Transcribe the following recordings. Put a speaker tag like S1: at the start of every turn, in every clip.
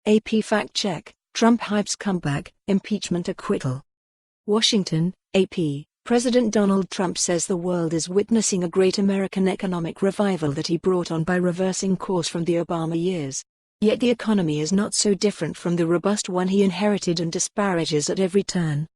S1: AP fact-check, Trump hypes comeback, impeachment acquittal. Washington, AP. President Donald Trump says the world is witnessing a great American economic revival that he brought on by reversing course from the Obama years. Yet the economy is not so different from the robust one he inherited and disparages at every turn.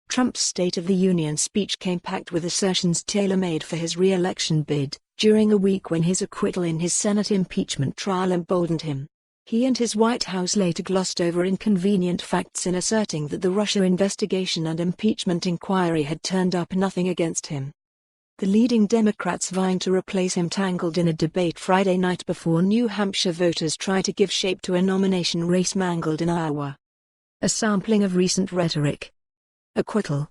S1: Trump's State of the Union speech came packed with assertions tailor-made for his re-election bid, during a week when his acquittal in his Senate impeachment trial emboldened him. He and his White House later glossed over inconvenient facts in asserting that the Russia investigation and impeachment inquiry had turned up nothing against him. The leading Democrats vying to replace him tangled in a debate Friday night before New Hampshire voters try to give shape to a nomination race mangled in Iowa. A sampling of recent rhetoric. Acquittal.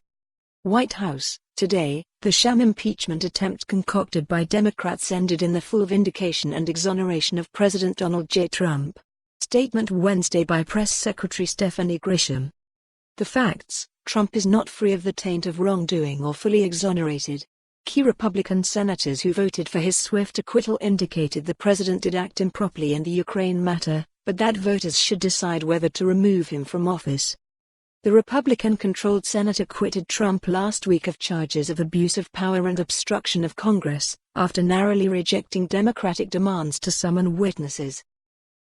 S1: White House. Today, the sham impeachment attempt concocted by Democrats ended in the full vindication and exoneration of President Donald J. Trump. Statement Wednesday by Press Secretary Stephanie Grisham. The facts: Trump is not free of the taint of wrongdoing or fully exonerated. Key Republican senators who voted for his swift acquittal indicated the president did act improperly in the Ukraine matter, but that voters should decide whether to remove him from office. The Republican-controlled Senate acquitted Trump last week of charges of abuse of power and obstruction of Congress, after narrowly rejecting Democratic demands to summon witnesses.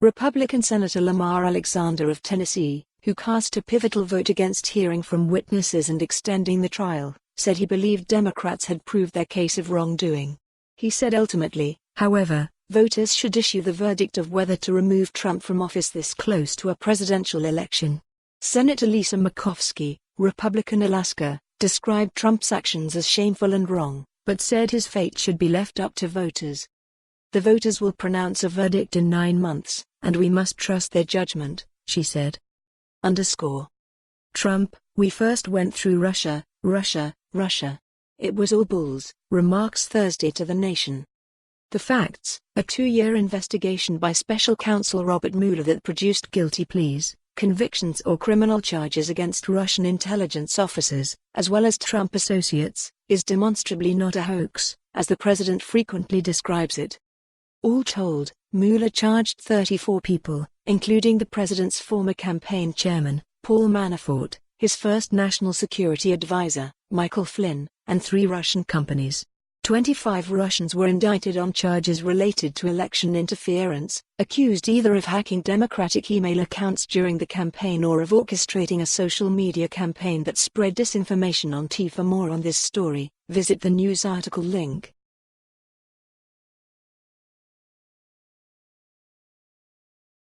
S1: Republican Senator Lamar Alexander of Tennessee, who cast a pivotal vote against hearing from witnesses and extending the trial, said he believed Democrats had proved their case of wrongdoing. He said ultimately, however, voters should issue the verdict of whether to remove Trump from office this close to a presidential election. Senator Lisa Murkowski, Republican Alaska, described Trump's actions as shameful and wrong, but said his fate should be left up to voters. The voters will pronounce a verdict in 9 months, and we must trust their judgment, she said. Trump, we first went through Russia. It was all bulls, remarks Thursday to The Nation. The facts: a 2-year investigation by special counsel Robert Mueller that produced guilty pleas, convictions or criminal charges against Russian intelligence officers, as well as Trump associates, is demonstrably not a hoax, as the president frequently describes it. All told, Mueller charged 34 people, including the president's former campaign chairman, Paul Manafort, his first national security advisor, Michael Flynn, and 3 Russian companies. 25 Russians were indicted on charges related to election interference, accused either of hacking Democratic email accounts during the campaign or of orchestrating a social media campaign that spread disinformation on T. For more on this story, visit the news article link.